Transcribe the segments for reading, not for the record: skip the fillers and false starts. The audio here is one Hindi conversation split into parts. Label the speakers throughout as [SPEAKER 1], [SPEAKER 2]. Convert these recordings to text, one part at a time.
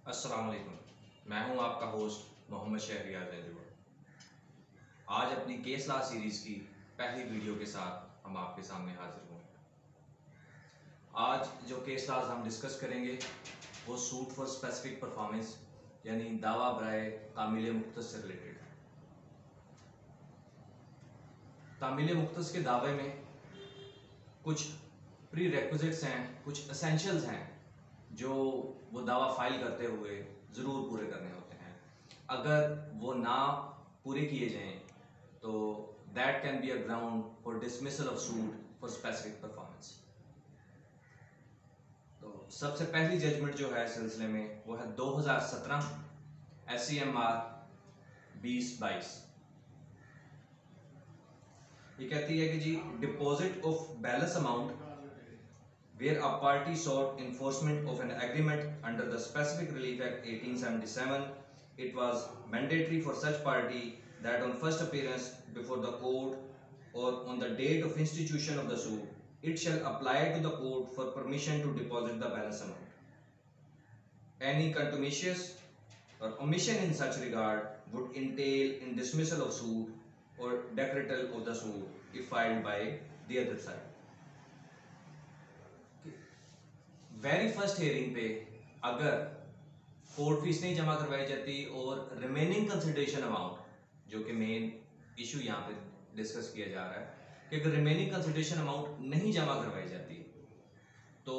[SPEAKER 1] अस्सलाम वालेकुम, मैं हूं आपका होस्ट मोहम्मद शहरियार जंजुआ। आज अपनी केस लॉ सीरीज़ की पहली वीडियो के साथ हम आपके सामने हाजिर हुए। आज जो केस लॉज हम डिस्कस करेंगे वो सूट फॉर स्पेसिफिक परफॉर्मेंस यानी दावा बराए तामील मुख्तस से रिलेटेड है। तामील मुख्तस के दावे में कुछ प्री रेक्विजिट्स हैं, कुछ एसेंशियल्स हैं जो वो दावा फाइल करते हुए ज़रूर पूरे करने होते हैं। अगर वो ना पूरे किए जाएं तो that can be a ground for dismissal of suit for specific performance. तो सबसे पहली जजमेंट जो है इस सिलसिले में वो है 2017 SCMR 2022। ये कहती है कि जी deposit of balance amount where a party sought enforcement of an agreement under the Specific Relief Act 1877, it was mandatory for such party that on first appearance before the court or on the date of institution of the suit, it shall apply to the court for permission to deposit the balance amount. Any contumacious or omission in such regard would entail in dismissal of suit or decretal of the suit if filed by the other side. Very first hearing पे अगर कोर्ट फीस नहीं जमा करवाई जाती और रिमेनिंग कंसिडरेशन अमाउंट जो कि मेन इशू यहाँ पे डिस्कस किया जा रहा है कि अगर रिमेनिंग कंसिडरेशन अमाउंट नहीं जमा करवाई जाती तो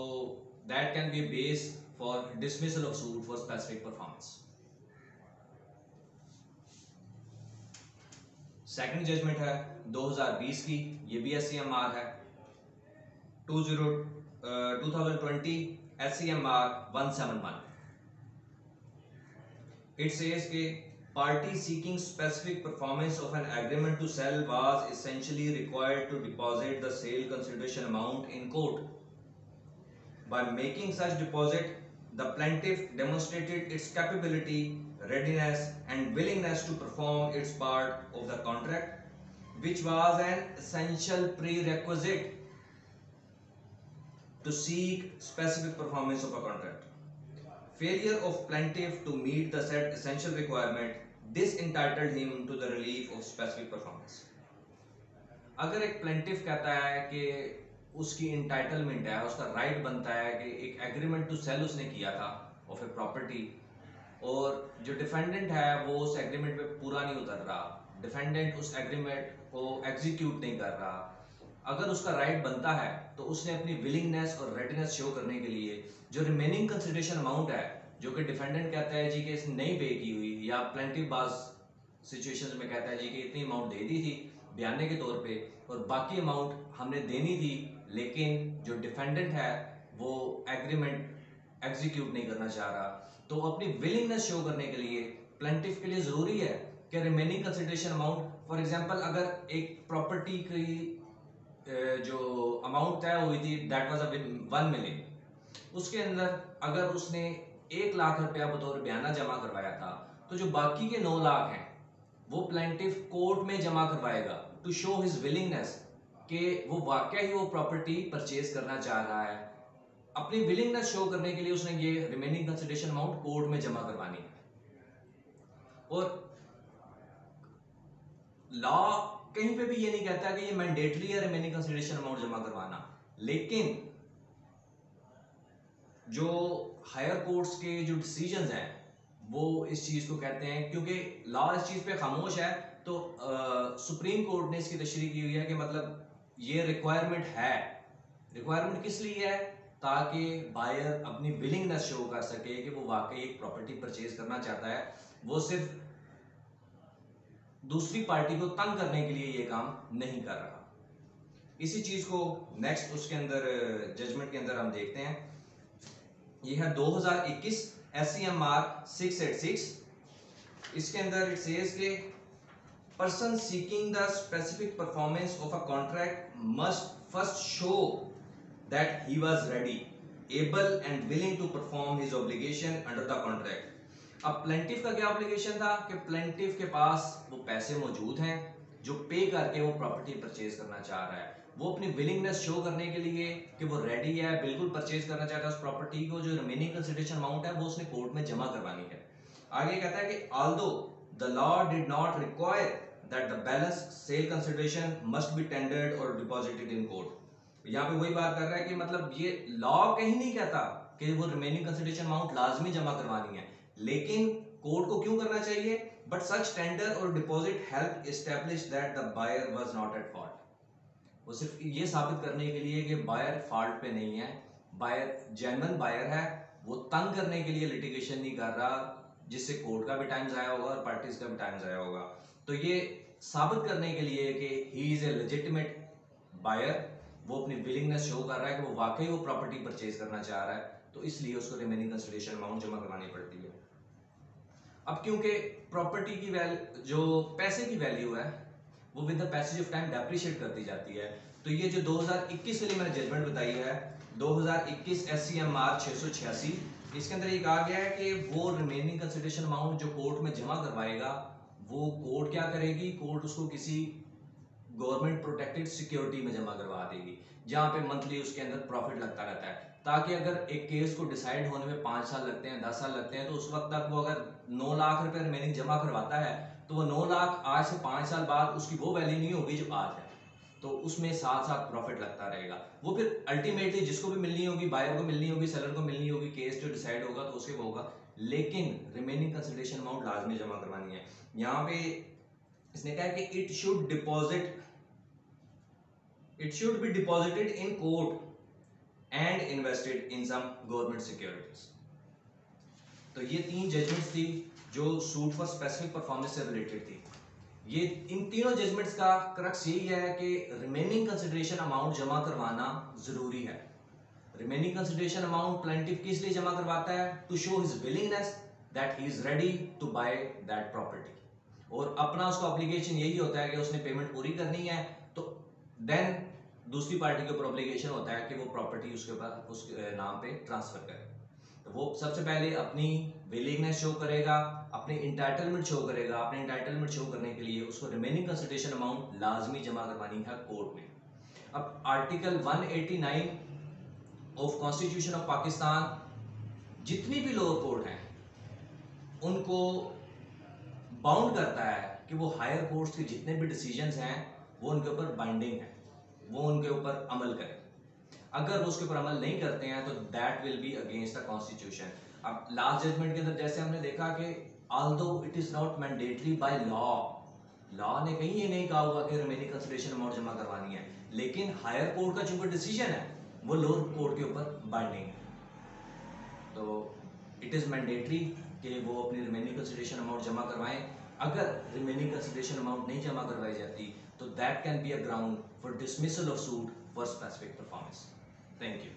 [SPEAKER 1] that can be base for dismissal of suit for specific performance. Second judgment है 2020 की, ये भी SCMR है 2020 SCMR 171। It says कि party seeking specific performance of an agreement to sell was essentially required to deposit the sale consideration amount in court. By making such deposit, the plaintiff demonstrated its capability, readiness, and willingness to perform its part of the contract, which was an essential prerequisite to seek specific performance of a contract. Failure of plaintiff to meet the said essential requirement, this entitled him to the relief of specific performance. अगर एक प्लेंटिफ कहता है कि उसकी इंटाइटलमेंट है, उसका राइट बनता है कि एक एग्रीमेंट टू सेल उसने किया था ऑफ ए प्रॉपर्टी और जो डिफेंडेंट है वो उस एग्रीमेंट पे पूरा नहीं उतर रहा, डिफेंडेंट उस एग्रीमेंट को एग्जीक्यूट नहीं कर रहा, अगर उसका राइट बनता है तो उसने अपनी विलिंगनेस और रेडीनेस शो करने के लिए जो रिमेनिंग कंसिडरेशन अमाउंट है जो कि डिफेंडेंट कहता है जी कि इसने नहीं पे की हुई या प्लेंटिव बाज सिचुएशंस में कहता है जी कि इतनी अमाउंट दे दी थी बयाने के तौर पे और बाकी अमाउंट हमने देनी थी, लेकिन जो डिफेंडेंट है वो एग्रीमेंट एग्जीक्यूट नहीं करना चाह रहा, तो अपनी विलिंगनेस शो करने के लिए प्लेंटिफ के लिए ज़रूरी है कि remaining consideration amount, for example अगर एक प्रॉपर्टी की जो अमाउंट तय हुई थी दैट वाज 1 मिलियन, उसके अंदर अगर उसने 1 लाख रुपया बतौर बयाना जमा करवाया था तो जो बाकी के 9 लाख हैं वो प्लेंटिफ कोर्ट में जमा करवाएगा टू शो हिज विलिंगनेस कि वो वाकई ही वो प्रॉपर्टी परचेज करना चाह रहा है। अपनी विलिंगनेस शो करने के लिए उसने ये रिमेनिंग कंसिडरेशन अमाउंट कोर्ट में जमा करवानी है। और लॉ कहीं पे भी ये नहीं कहता कि ये मैंडेटरी है रिमेनिंग कंसिडरेशन अमाउंट जमा करवाना, लेकिन जो हायर कोर्ट्स के जो डिसीजंस हैं वो इस चीज को कहते हैं, क्योंकि लॉ इस चीज पे खामोश है तो सुप्रीम कोर्ट ने इसकी तशरीह की हुई है कि मतलब ये रिक्वायरमेंट है। रिक्वायरमेंट किस लिए है? ताकि बायर अपनी विलिंगनेस शो कर सके कि वो वाकई एक प्रॉपर्टी परचेज करना चाहता है, वो सिर्फ दूसरी पार्टी को तंग करने के लिए ये काम नहीं कर रहा। इसी चीज को नेक्स्ट उसके अंदर जजमेंट के अंदर हम देखते हैं। ये है 2021 SCMR 686। इसके अंदर इट सेज के person seeking the specific performance of a contract must first show that he was ready, able and willing to perform his obligation under the contract. अब प्लेंटिफ का क्या ऑब्लिगेशन था कि प्लेंटिफ के पास वो पैसे मौजूद हैं जो पे करके वो प्रॉपर्टी परचेज करना चाह रहा है, वो अपनी विलिंगनेस शो करने के लिए कि वो रेडी है, बिल्कुल परचेज करना चाहता है उस प्रॉपर्टी को, जो रिमेनिंग कंसिडरेशन अमाउंट है वो उसने कोर्ट में जमा करवानी है। आगे कहता है कि although the law did not require that the balance sale consideration must be tendered और डिपॉजिटेड इन कोर्ट। यहाँ पे वही बात कर रहा है कि मतलब ये लॉ कहीं नहीं कहता कि वो रिमेनिंग कंसिडरेशन अमाउंट लाजमी जमा करवानी है, लेकिन कोर्ट को क्यों करना चाहिए? बट सच टेंडर और deposit help establish that the buyer was not at fault. वो सिर्फ ये साबित करने के लिए कि बायर फॉल्ट पे नहीं है, बायर जेन्युइन बायर है, वो तंग करने के लिए लिटिगेशन नहीं कर रहा, जिससे कोर्ट का भी टाइम जाया होगा और पार्टीज का भी टाइम जाया होगा। तो ये साबित करने के लिए कि he is a legitimate buyer, वो अपनी विलिंगनेस शो कर रहा है कि वो वाकई वो प्रॉपर्टी परचेज करना चाह रहा है, तो इसलिए उसको रिमेनिंग कंसिडरेशन अमाउंट जमा करवानी पड़ती है। अब क्योंकि प्रॉपर्टी की वैल्यू, जो पैसे की वैल्यू है, वो with the passage of time depreciate करती जाती है, तो ये जो 2021 वाली मैंने जजमेंट बताई है 2021 SCMR 686, इसके अंदर ये कहा गया है कि वो रिमेनिंग कंसिडरेशन अमाउंट जो कोर्ट में जमा करवाएगा, वो कोर्ट क्या करेगी, कोर्ट उसको किसी गवर्नमेंट प्रोटेक्टेड सिक्योरिटी में जमा करवा देगी, जहां पे मंथली उसके अंदर प्रॉफिट लगता रहता है, ताकि अगर एक केस को डिसाइड होने में 5 साल लगते हैं, 10 साल लगते हैं, तो उस वक्त तक वो अगर 9 लाख रुपए रिमेनिंग जमा करवाता है, तो वो 9 लाख आज से 5 साल बाद उसकी वो वैल्यू नहीं होगी जो आज है, तो उसमें साथ साथ प्रॉफिट लगता रहेगा। वो फिर अल्टीमेटली जिसको भी मिलनी होगी, बायर को मिलनी होगी, सेलर को मिलनी होगी, केस जो डिसाइड होगा तो उसके वो होगा, लेकिन रिमेनिंग कंसिडरेशन अमाउंट लाजमी जमा करवानी है। यहाँ पे इसने कहा कि it should be deposited in court and invested in some government securities. तो ये 3 जजमेंट्स थी जो सूट फॉर स्पेसिफिक परफॉर्मेंस से रिलेटेड थी। ये इन तीनों जजमेंट्स का क्रक्स यही है कि रिमेनिंग कंसिडरेशन अमाउंट जमा करवाना जरूरी है। रिमेनिंग कंसिडरेशन अमाउंट प्लेंटिफ किस लिए जमा करवाता है? To show his willingness that he is ready to buy that property, और अपना उसका ऑब्लिगेशन यही होता है कि उसने पेमेंट पूरी करनी है, तो देन दूसरी पार्टी के ऊपर ऑब्लिगेशन होता है कि वो प्रॉपर्टी उसके नाम पे ट्रांसफर करे। तो वो सबसे पहले अपनी विलिंगनेस शो करेगा, अपनी इंटाइटलमेंट शो करेगा। अपने इंटाइटलमेंट शो करने के लिए उसको रिमेनिंग कंसिडरेशन अमाउंट लाजमी जमा करवानी है कोर्ट में। अब article 189 of constitution of Pakistan जितनी भी लोअर कोर्ट हैं उनको बाउंड करता है कि वो हायर कोर्ट्स के जितने भी डिसीजंस हैं वो उनके ऊपर बाइंडिंग है, वो उनके ऊपर अमल करें। अगर वो उसके ऊपर अमल नहीं करते हैं तो that will be against the constitution. अब लास्ट जजमेंट के अंदर जैसे हमने देखा कि although it is not mandatory by law, law ने कहीं ये नहीं कहा हुआ कि रिमेनिंग कंसिडरेशन अमाउंट जमा करवानी है, लेकिन हायर कोर्ट का जो डिसीजन है वो लोअर कोर्ट के ऊपर बाइंडिंग है, तो इट इज मैंडेटरी कि वो अपनी रिमेनिंग कंसिडरेशन अमाउंट जमा करवाएं। अगर रिमेनिंग कंसिडरेशन अमाउंट नहीं जमा करवाई जाती तो that can be a ground for dismissal of suit for specific performance. Thank you.